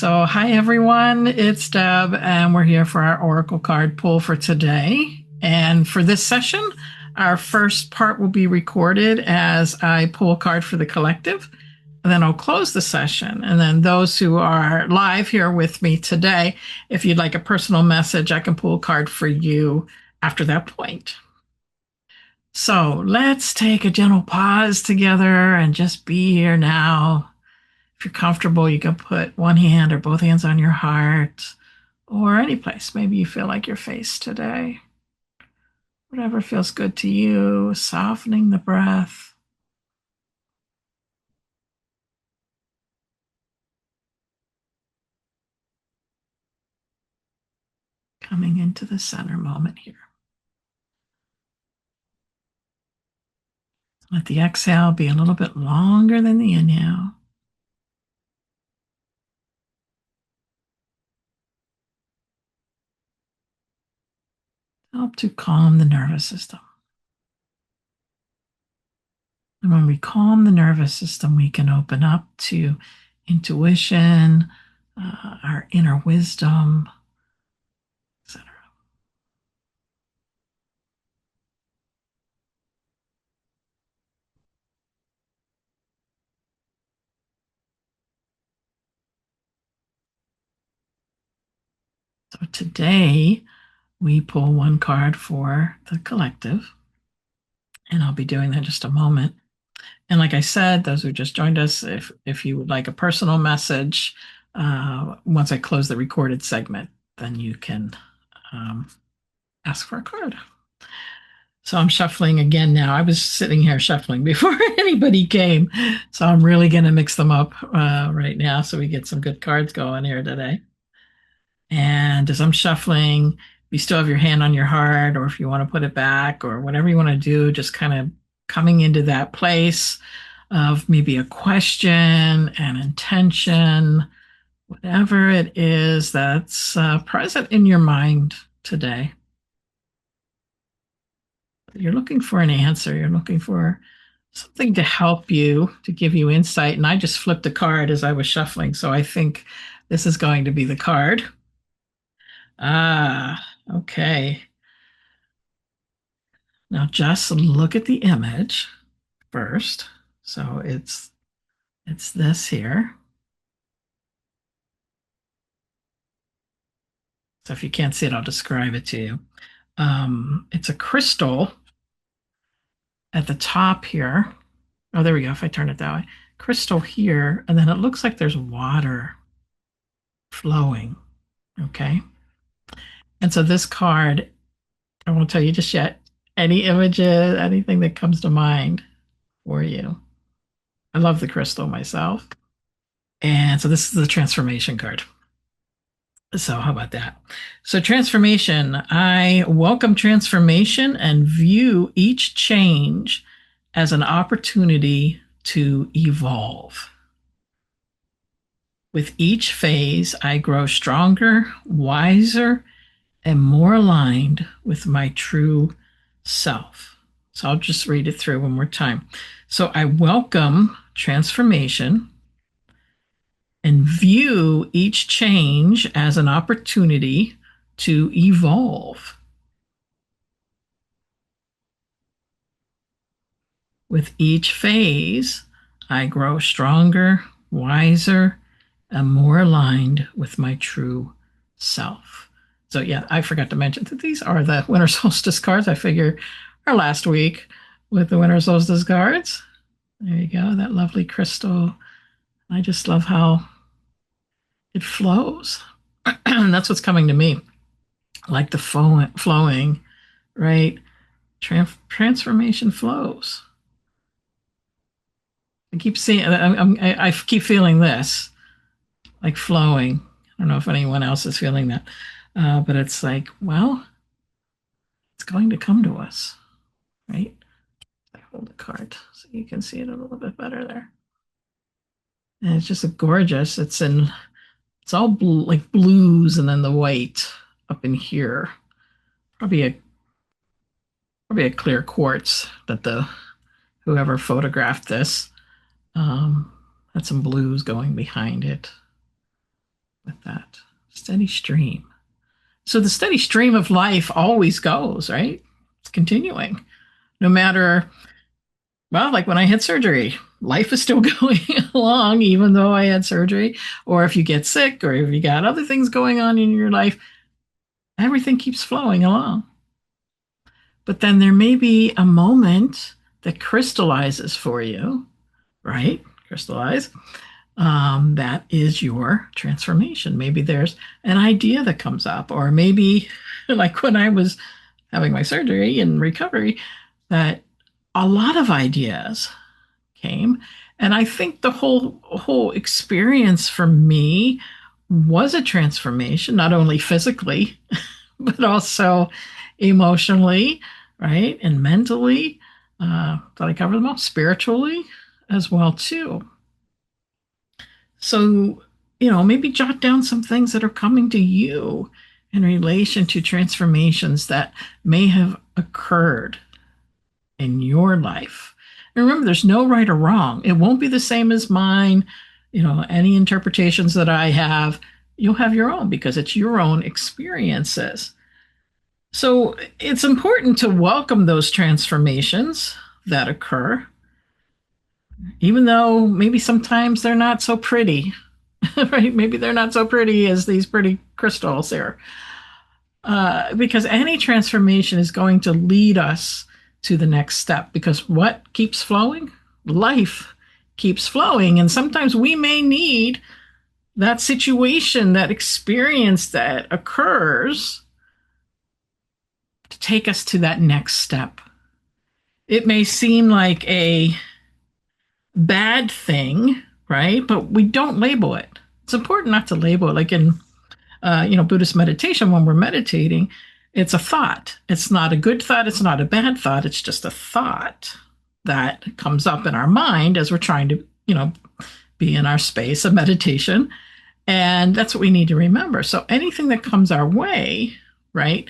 So, hi everyone, it's Deb, and we're here for our Oracle card pull for today. And for this session, our first part will be recorded as I pull a card for the collective. And then I'll close the session. And then those who are live here with me today, if you'd like a personal message, I can pull a card for you after that point. So let's take a gentle pause together and just be here now. If you're comfortable, you can put one hand or both hands on your heart or any place maybe you feel like your face today. Whatever feels good to you, softening the breath. Coming into the center moment here. Let the exhale be a little bit longer than the inhale. Help to calm the nervous system. And when we calm the nervous system, we can open up to intuition, our inner wisdom, etc. So today we pull one card for the collective, and I'll be doing that in just a moment. And like I said, those who just joined us, if you would like a personal message, once I close the recorded segment, then you can ask for a card. So I'm shuffling again now. I was sitting here shuffling before anybody came. So I'm really going to mix them up right now so we get some good cards going here today. And as I'm shuffling, you still have your hand on your heart, or if you want to put it back, or whatever you want to do, just kind of coming into that place of maybe a question, an intention, whatever it is that's present in your mind today. You're looking for an answer. You're looking for something to help you, to give you insight. And I just flipped a card as I was shuffling. So I think this is going to be the card. Ah, okay. Now just look at the image first. So it's this here. So if you can't see it, I'll describe it to you. It's a crystal at the top here. Oh, there we go. If I turn it that way, crystal here, and then it looks like there's water flowing. Okay. And so this card, I won't tell you just yet, any images, anything that comes to mind for you. I love the crystal myself. And so this is the transformation card. So how about that? So transformation, I welcome transformation and view each change as an opportunity to evolve. With each phase, I grow stronger, wiser, and more aligned with my true self. So I'll just read it through one more time. So I welcome transformation and view each change as an opportunity to evolve. With each phase, I grow stronger, wiser, and more aligned with my true self. So, yeah, I forgot to mention that these are the winter solstice cards. I figure our last week with the winter solstice cards. There you go, that lovely crystal. I just love how it flows. That's what's coming to me. Like the flowing, right? Transformation flows. I keep seeing, I keep feeling this, like flowing. I don't know if anyone else is feeling that, but it's like, well, it's going to come to us, right? I hold the card so you can see it a little bit better there. And it's just a gorgeous. It's all like blues, and then the white up in here. Probably a clear quartz that the whoever photographed this had some blues going behind it. with that. Steady stream. So the steady stream of life always goes, right? It's continuing. No matter, well, like when I had surgery, life is still going along, even though I had surgery. Or if you get sick, or if you got other things going on in your life, everything keeps flowing along. But then there may be a moment that crystallizes for you, right? Crystallize. That is your transformation. Maybe there's an idea that comes up, or maybe like when I was having my surgery and recovery, that a lot of ideas came. And I think the whole experience for me was a transformation, not only physically, but also emotionally, right? And mentally. Did I cover them all? Spiritually as well, too. So, maybe jot down some things that are coming to you in relation to transformations that may have occurred in your life. And remember, there's no right or wrong. It won't be the same as mine. Any interpretations that I have, you'll have your own because it's your own experiences. So it's important to welcome those transformations that occur, even though maybe sometimes they're not so pretty, right? Maybe they're not so pretty as these pretty crystals here. Because any transformation is going to lead us to the next step. Because what keeps flowing? Life keeps flowing. And sometimes we may need that situation, that experience that occurs to take us to that next step. It may seem like a bad thing, right? But we don't label it. It's important not to label it. Like in Buddhist meditation, when we're meditating, it's a thought. It's not a good thought. It's not a bad thought. It's just a thought that comes up in our mind as we're trying to, be in our space of meditation. And that's what we need to remember. So anything that comes our way, right,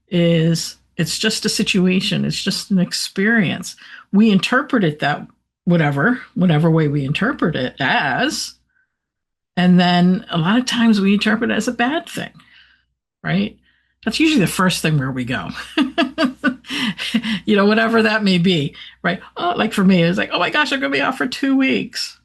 it's just a situation. It's just an experience. We interpret it that whatever way we interpret it as, and then a lot of times we interpret it as a bad thing, right? That's usually the first thing where we go. Whatever that may be, right? Oh, like for me, it's like, oh my gosh, I'm going to be off for 2 weeks.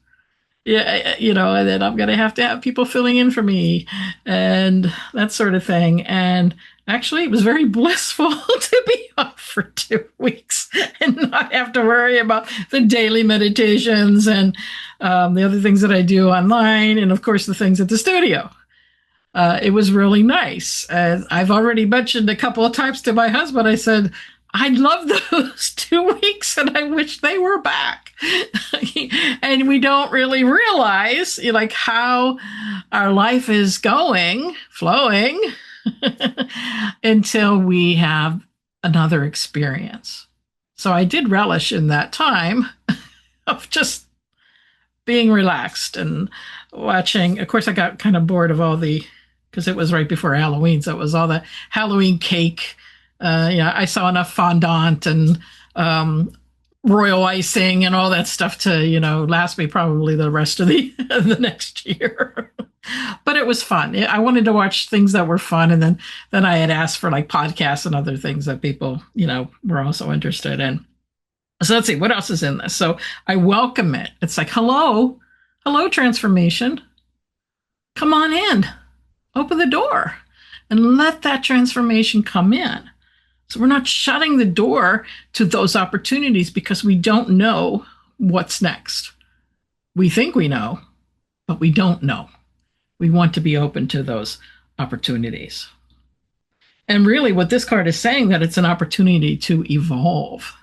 Yeah, and then I'm going to have people filling in for me and that sort of thing. And actually, it was very blissful to be off for 2 weeks and not have to worry about the daily meditations and the other things that I do online, and of course, the things at the studio. It was really nice. I've already mentioned a couple of times to my husband, I said, I love those 2 weeks and I wish they were back. And we don't really realize like how our life is flowing until we have another experience. So I did relish in that time of just being relaxed and watching. Of course, I got kind of bored of because it was right before Halloween, so it was all the Halloween cake. I saw enough fondant and royal icing and all that stuff to, last me probably the rest of the next year. But it was fun. I wanted to watch things that were fun, and then I had asked for like podcasts and other things that people, were also interested in. So let's see what else is in this. So I welcome it. It's like, hello, transformation. Come on in. Open the door and let that transformation come in. So we're not shutting the door to those opportunities because we don't know what's next. We think we know, but we don't know. We want to be open to those opportunities. And really what this card is saying, that it's an opportunity to evolve,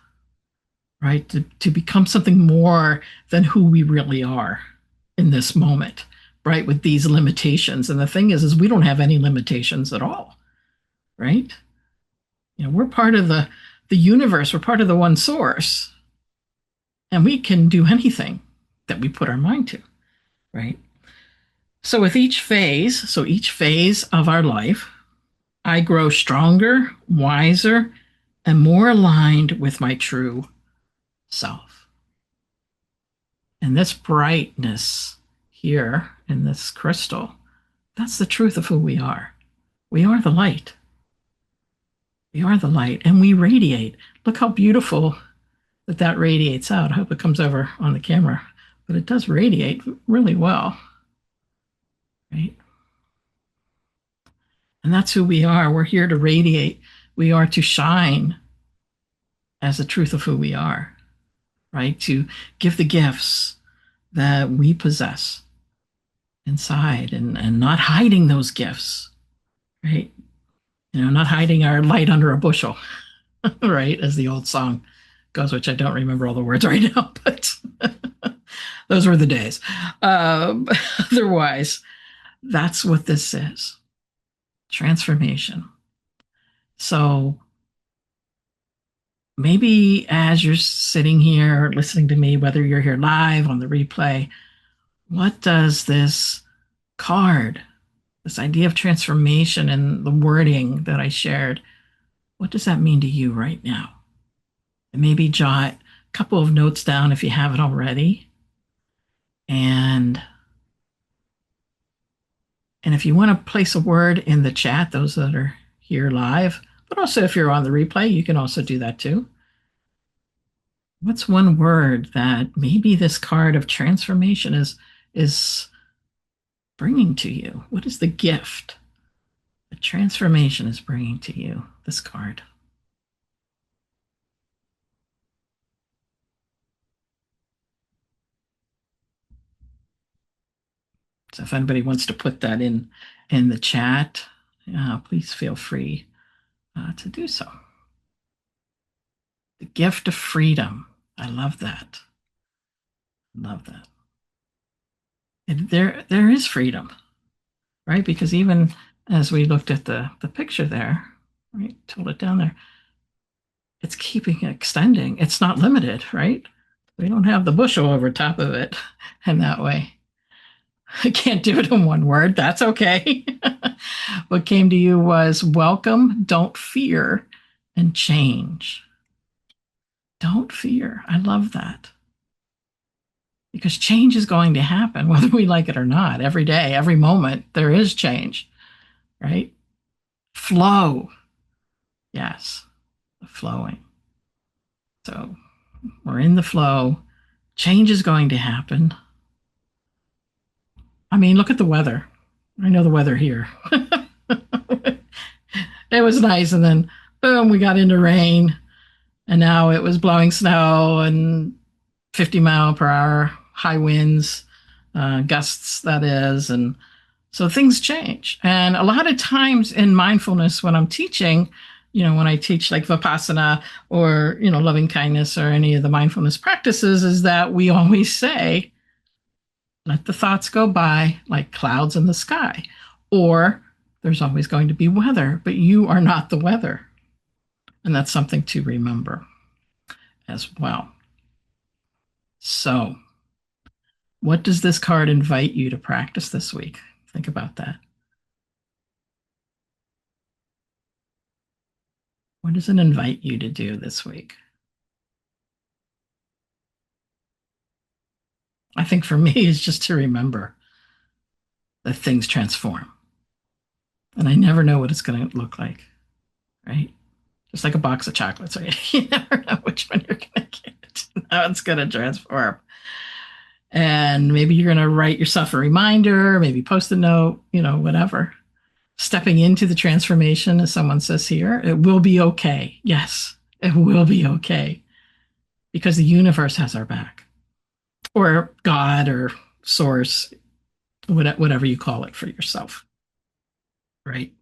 right? To become something more than who we really are in this moment, right? With these limitations. And the thing is we don't have any limitations at all, right? We're part of the universe. We're part of the one source. And we can do anything that we put our mind to, right? So with each phase of our life, I grow stronger, wiser, and more aligned with my true self. And this brightness here in this crystal, That's the truth of who we are. We are the light. We are the light, and we radiate. Look how beautiful that radiates out. I hope it comes over on the camera, but it does radiate really well, right? And that's who we are. We're here to radiate. We are to shine as the truth of who we are, right? To give the gifts that we possess inside and not hiding those gifts, right? Not hiding our light under a bushel, right? As the old song goes, which I don't remember all the words right now, but those were the days. Otherwise, that's what this is, transformation. So maybe as you're sitting here listening to me, whether you're here live on the replay, what does this card, this idea of transformation and the wording that I shared, what does that mean to you right now? And maybe jot a couple of notes down if you haven't already. And if you want to place a word in the chat, those that are here live, but also if you're on the replay, you can also do that too. What's one word that maybe this card of transformation is bringing to you? What is the gift that transformation is bringing to you, this card? So if anybody wants to put that in the chat, please feel free to do so. The gift of freedom. I love that. Love that. And there is freedom, right? Because even as we looked at the picture there, right, hold it down there, it's keeping extending. It's not limited, right? We don't have the bushel over top of it in that way. I can't do it in one word. That's okay. What came to you was welcome, don't fear, and change. Don't fear. I love that. Because change is going to happen, whether we like it or not. Every day, every moment, there is change, right? Flow. Yes, the flowing. So we're in the flow. Change is going to happen. I mean, look at the weather. I know the weather here. It was nice, and then boom, we got into rain, and now it was blowing snow and 50-mile-per-hour high winds, gusts, that is, and so things change. And a lot of times in mindfulness, when I'm teaching, when I teach like Vipassana or, loving kindness or any of the mindfulness practices, is that we always say, let the thoughts go by like clouds in the sky. Or there's always going to be weather, but you are not the weather. And that's something to remember as well. So, what does this card invite you to practice this week? Think about that. What does it invite you to do this week? I think for me is just to remember that things transform. And I never know what it's going to look like, right? Just like a box of chocolates, right? You never know which one you're going to get, how it's going to transform. And maybe you're going to write yourself a reminder, maybe post a note, whatever. Stepping into the transformation, as someone says here, it will be okay. Yes, it will be okay. Because the universe has our back. Or God or source, whatever you call it for yourself. Right?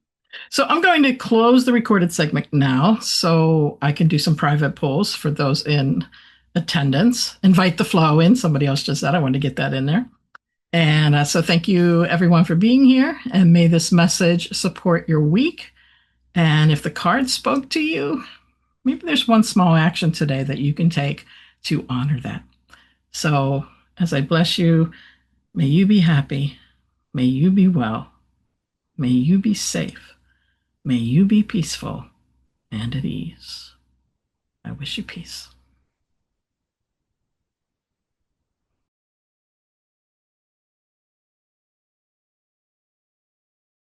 So I'm going to close the recorded segment now so I can do some private polls for those in attendance. Invite the flow in. Somebody else just said I want to get that in there. And so thank you, everyone, for being here. And may this message support your week. And if the card spoke to you, maybe there's one small action today that you can take to honor that. So as I bless you, may you be happy. May you be well. May you be safe. May you be peaceful and at ease. I wish you peace.